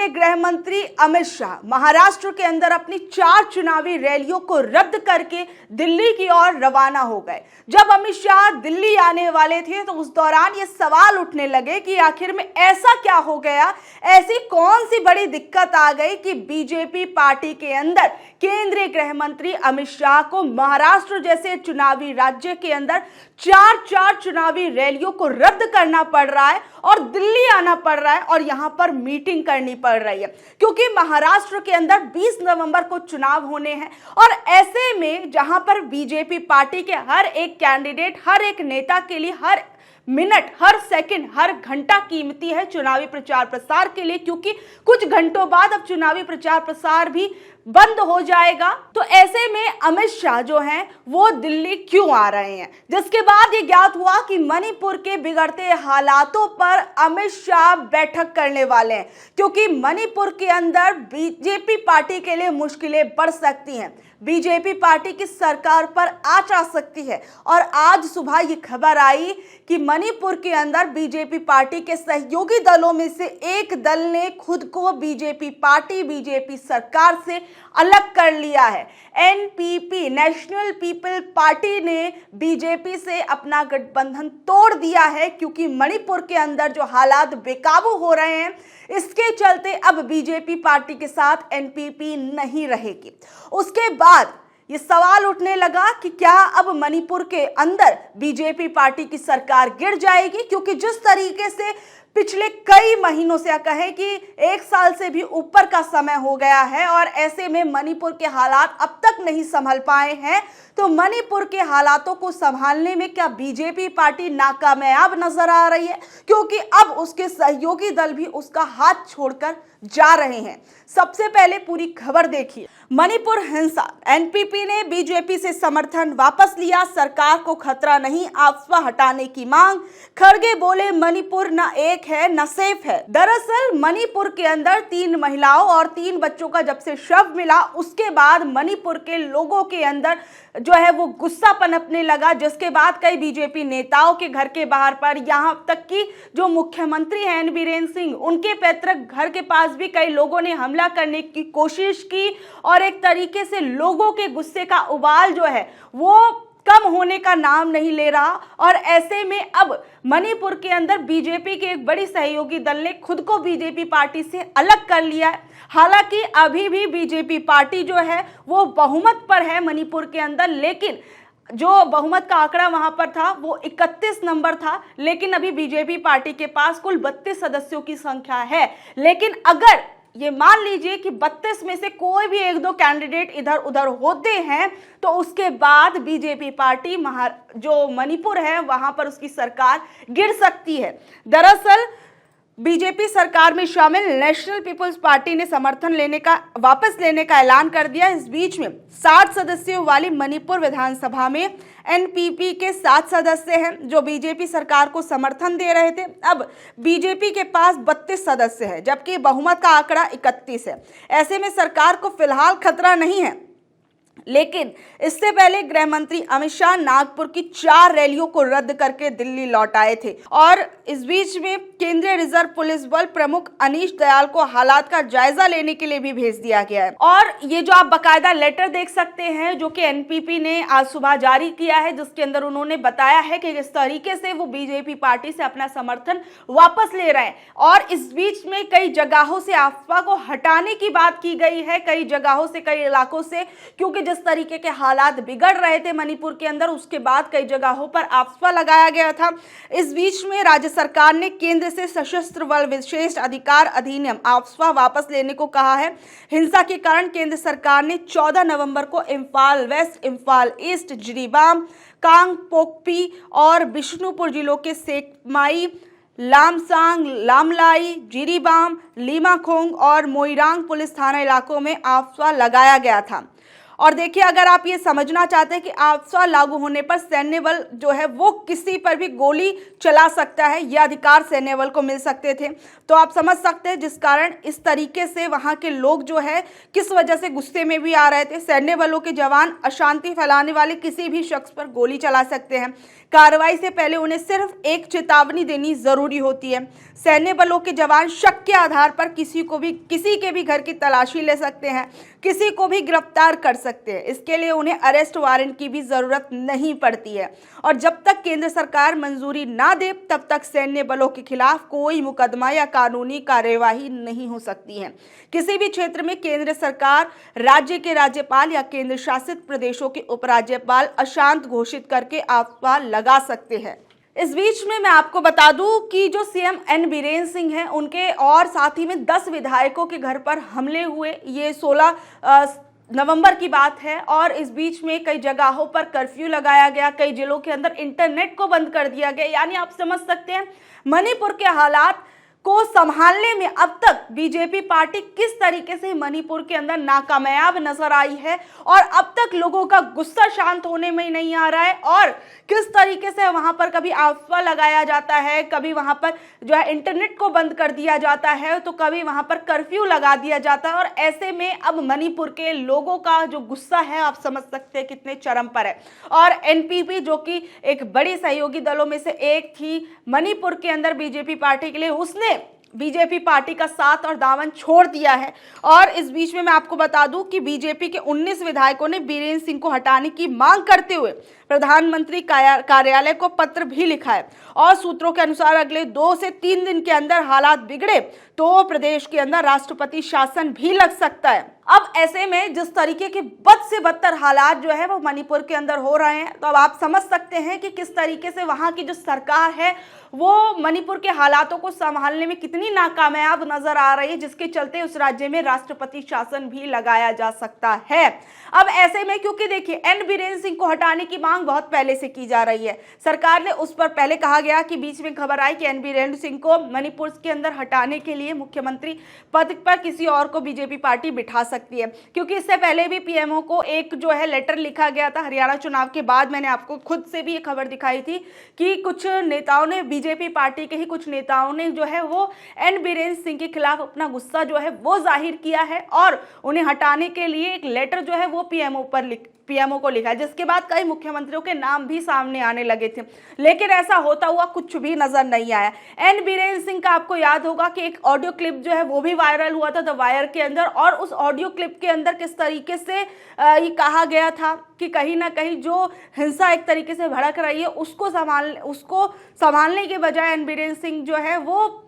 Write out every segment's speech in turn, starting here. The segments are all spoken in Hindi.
केंद्रीय गृह मंत्री अमित शाह महाराष्ट्र के अंदर अपनी 4 चुनावी रैलियों को रद्द करके दिल्ली की ओर रवाना हो गए। जब अमित शाह दिल्ली आने वाले थे तो उस दौरान ये सवाल उठने लगे कि आखिर में ऐसा क्या हो गया, ऐसी कौन सी बड़ी दिक्कत आ गई कि बीजेपी पार्टी के अंदर केंद्रीय गृह मंत्री अमित शाह को महाराष्ट्र जैसे चुनावी राज्य के अंदर 4 चुनावी रैलियों को रद्द करना पड़ रहा है और दिल्ली आना पड़ रहा है और यहां पर मीटिंग करनी पड़ रही है, क्योंकि महाराष्ट्र के अंदर 20 नवंबर को चुनाव होने हैं। और ऐसे में जहां पर बीजेपी पार्टी के हर एक कैंडिडेट, हर एक नेता के लिए हर मिनट, हर सेकंड, हर घंटा कीमती है चुनावी प्रचार प्रसार के लिए, क्योंकि कुछ घंटों बाद अब चुनावी प्रचार प्रसार भी बंद हो जाएगा। तो ऐसे में अमित शाह जो हैं वो दिल्ली क्यों आ रहे हैं, जिसके बाद ये ज्ञात हुआ कि मणिपुर के बिगड़ते हालातों पर अमित शाह बैठक करने वाले हैं, क्योंकि मणिपुर के अंदर बीजेपी पार्टी के लिए मुश्किलें बढ़ सकती हैं, बीजेपी पार्टी की सरकार पर आंच आ सकती है। और आज सुबह ये खबर आई कि मणिपुर के अंदर बीजेपी पार्टी के सहयोगी दलों में से एक दल ने खुद को बीजेपी पार्टी, बीजेपी सरकार से अलग कर लिया है। एनपीपी, नेशनल पीपल पार्टी ने बीजेपी से अपना गठबंधन तोड़ दिया है, क्योंकि मणिपुर के अंदर जो हालात बेकाबू हो रहे हैं इसके चलते अब बीजेपी पार्टी के साथ एनपीपी नहीं रहेगी। उसके बाद ये सवाल उठने लगा कि क्या अब मणिपुर के अंदर बीजेपी पार्टी की सरकार गिर जाएगी, क्योंकि जिस तरीके से पिछले कई महीनों से, या कहें कि 1 साल से भी ऊपर का समय हो गया है और ऐसे में मणिपुर के हालात अब तक नहीं संभल पाए हैं, तो मणिपुर के हालातों को संभालने में क्या बीजेपी पार्टी नाकामयाब नजर आ रही है, क्योंकि अब उसके सहयोगी दल भी उसका हाथ छोड़कर जा रहे हैं। सबसे पहले पूरी खबर देखिए। मणिपुर हिंसा, एनपीपी ने बीजेपी से समर्थन वापस लिया, सरकार को खतरा नहीं, अफवाह हटाने की मांग। खड़गे बोले मणिपुर न एक है न सेफ है। दरअसल मणिपुर के अंदर 3 महिलाओं और 3 बच्चों का जब से शव मिला उसके बाद मणिपुर के लोगों के अंदर जो है वो गुस्सा पनपने लगा, जिसके बाद कई बीजेपी नेताओं के घर के बाहर पर, यहां तक कि जो मुख्यमंत्री हैं एन बीरेन सिंह, उनके पैतृक घर के पास भी कई लोगों ने हमला करने की कोशिश की और एक तरीके से लोगों के गुस्से का उबाल जो है वो कम होने का नाम नहीं ले रहा। और ऐसे में अब मणिपुर के अंदर बीजेपी के एक बड़ी सहयोगी दल ने खुद को बीजेपी पार्टी से अलग कर लिया है। हालांकि अभी भी बीजेपी पार्टी जो है वो बहुमत पर है मणिपुर के अंदर, लेकिन जो बहुमत का आंकड़ा वहां पर था वो 31 नंबर था, लेकिन अभी बीजेपी पार्टी के पास कुल 32 सदस्यों की संख्या है। लेकिन अगर ये मान लीजिए कि 32 में से कोई भी 1-2 कैंडिडेट इधर उधर होते हैं तो उसके बाद बीजेपी पार्टी जो मणिपुर है वहां पर उसकी सरकार गिर सकती है। दरअसल बीजेपी सरकार में शामिल नेशनल पीपल्स पार्टी ने समर्थन वापस लेने का ऐलान कर दिया। इस बीच में 60 सदस्यों वाली मणिपुर विधानसभा में एनपीपी के 7 सदस्य हैं जो बीजेपी सरकार को समर्थन दे रहे थे। अब बीजेपी के पास 32 सदस्य हैं, जबकि बहुमत का आंकड़ा 31 है। ऐसे में सरकार को फिलहाल खतरा नहीं है, लेकिन इससे पहले गृह मंत्री अमित शाह नागपुर की 4 रैलियों को रद्द करके दिल्ली लौट आए थे। और इस बीच में केंद्रीय रिजर्व पुलिस बल प्रमुख अनीश दयाल को हालात का जायजा लेने के लिए भी भेज दिया गया है। और ये जो आप बकायदा लेटर देख सकते हैं जो कि एनपीपी ने आज सुबह जारी किया है, जिसके अंदर उन्होंने बताया है कि किस तरीके से वो बीजेपी पार्टी से अपना समर्थन वापस ले रहे हैं। और इस बीच में कई जगहों से अफवाह को हटाने की बात की गई है, कई जगहों से, कई इलाकों से, क्योंकि जिस तरीके के हालात बिगड़ रहे थे मणिपुर के अंदर उसके बाद कई जगहों पर अफवाह लगाया गया था। इस बीच में राज्य सरकार ने केंद्र से सशस्त्र बल विशेष अधिकार अधिनियम अफवाह वापस लेने को कहा है। हिंसा के कारण केंद्र सरकार ने 14 नवंबर को इम्फाल वेस्ट, इम्फाल ईस्ट, जिरीबाम, कांगपोकपी और बिष्णुपुर जिलों के सेकमाई, लामसांग, लामलाई, जिरीबाम, लीमाखोंग और मोइरांग पुलिस थाना इलाकों में अफवाह लगाया गया था। और देखिए, अगर आप ये समझना चाहते हैं कि आफ्ता लागू होने पर सैन्य बल जो है वो किसी पर भी गोली चला सकता है, यह अधिकार सैन्य बल को मिल सकते थे, तो आप समझ सकते हैं जिस कारण इस तरीके से वहां के लोग जो है किस वजह से गुस्से में भी आ रहे थे। सैन्य बलों के जवान अशांति फैलाने वाले किसी भी शख्स पर गोली चला सकते हैं। कार्रवाई से पहले उन्हें सिर्फ एक चेतावनी देनी जरूरी होती है। सैन्य बलों के जवान शक के आधार पर किसी के भी घर की तलाशी ले सकते हैं, किसी को भी गिरफ्तार कर सकते हैं। इसके लिए उन्हें अरेस्ट वारंट की भी जरूरत नहीं पड़ती है। और जब तक केंद्र सरकार मंजूरी ना दे तब तक सैन्य बलों के खिलाफ कोई मुकदमा या कानूनी कार्यवाही नहीं हो सकती है। किसी भी क्षेत्र में केंद्र सरकार, राज्य के राज्यपाल या केंद्र शासित प्रदेशों के उपराज्यपाल अशांत घोषित करके आफ्ता लगा सकते हैं। इस बीच में मैं आपको बता दूं कि जो सीएम एन बीरेन सिंह हैं, उनके और साथ ही में 10 विधायकों के घर पर हमले हुए। ये 16 नवंबर की बात है और इस बीच में कई जगहों पर कर्फ्यू लगाया गया, कई जिलों के अंदर इंटरनेट को बंद कर दिया गया। यानी आप समझ सकते हैं मणिपुर के हालात को संभालने में अब तक बीजेपी पार्टी किस तरीके से मणिपुर के अंदर नाकामयाब नजर आई है और अब तक लोगों का गुस्सा शांत होने में नहीं आ रहा है और किस तरीके से वहां पर कभी आफ्ता लगाया जाता है, कभी वहां पर जो है इंटरनेट को बंद कर दिया जाता है, तो कभी वहां पर कर्फ्यू लगा दिया जाता है। और ऐसे में अब मणिपुर के लोगों का जो गुस्सा है आप समझ सकते हैं कितने चरम पर है। और एनपीपी जो कि एक बड़ी सहयोगी दलों में से एक थी मणिपुर के अंदर बीजेपी पार्टी के लिए, उसने बीजेपी पार्टी का साथ और दामन छोड़ दिया है। और इस बीच में मैं आपको बता दूं कि बीजेपी के 19 विधायकों ने बीरेन सिंह को हटाने की मांग करते हुए प्रधानमंत्री कार्यालय को पत्र भी लिखा है। और सूत्रों के अनुसार अगले 2 से 3 दिन के अंदर हालात बिगड़े तो प्रदेश के अंदर राष्ट्रपति शासन भी लग सकता है। अब ऐसे में जिस तरीके के बद से बदतर हालात जो है वो मणिपुर के अंदर हो रहे हैं, तो अब आप समझ सकते हैं कि किस तरीके से वहां की जो सरकार है वो मणिपुर के हालातों को संभालने में कितनी नाकामयाब नजर आ रही है, जिसके चलते उस राज्य में राष्ट्रपति शासन भी लगाया जा सकता है। अब ऐसे में क्योंकि देखिए एन बीरेन सिंह को हटाने की मांग बहुत पहले से की जा रही है, सरकार ने उस पर पहले कहा गया कि बीच में खबर आई कि एन बीरेन सिंह को मणिपुर के अंदर हटाने के लिए मुख्यमंत्री पद पर किसी और को बीजेपी पार्टी बिठा सकती है, क्योंकि इससे पहले भी पीएमओ को एक जो है लेटर लिखा गया था हरियाणा चुनाव के बाद। मैंने आपको खुद से भी ये खबर दिखाई थी कि कुछ नेताओं ने, बीजेपी पार्टी के ही कुछ नेताओं ने जो है वो एन बीरेन सिंह के खिलाफ अपना गुस्सा जो है वो जाहिर किया है और उन्हें हटाने के लिए एक लेटर जो है वो पीएमओ को लिखा है, जिसके बाद कई मुख्यमंत्रियों के नाम भी सामने आने लगे थे, लेकिन ऐसा होता हुआ कुछ भी नजर नहीं आया। एन बीरेन सिंह का आपको याद होगा कि एक ऑडियो क्लिप जो है वो भी वायरल हुआ था द वायर के अंदर, और उस ऑडियो क्लिप के अंदर किस तरीके से ये कहा गया था कि कहीं ना कहीं जो हिंसा एक तरीके से भड़क रही है उसको संभालने के बजाय एन बीरेन सिंह जो है वो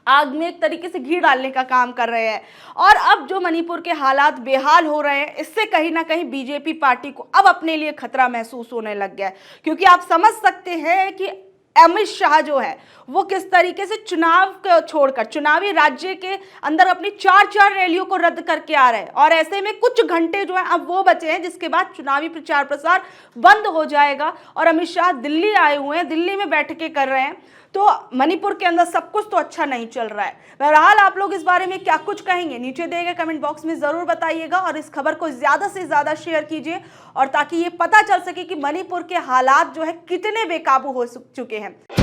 आग में एक तरीके से घी डालने का काम कर रहे हैं। और अब जो मणिपुर के हालात बेहाल हो रहे हैं, इससे कहीं ना कहीं बीजेपी पार्टी को अब अपने लिए खतरा महसूस होने लग गया है, क्योंकि आप समझ सकते हैं कि अमित शाह जो है वो किस तरीके से चुनाव को छोड़कर चुनावी राज्य के अंदर अपनी 4 रैलियों को रद्द करके आ रहे हैं। और ऐसे में कुछ घंटे जो है अब वो बचे हैं जिसके बाद चुनावी प्रचार प्रसार बंद हो जाएगा और अमित शाह दिल्ली आए हुए हैं, दिल्ली में बैठकें कर रहे हैं। तो मणिपुर के अंदर सब कुछ तो अच्छा नहीं चल रहा है। बहरहाल आप लोग इस बारे में क्या कुछ कहेंगे नीचे दिए गए कमेंट बॉक्स में जरूर बताइएगा और इस खबर को ज्यादा से ज्यादा शेयर कीजिए, और ताकि ये पता चल सके कि मणिपुर के हालात जो है कितने बेकाबू हो चुके हैं।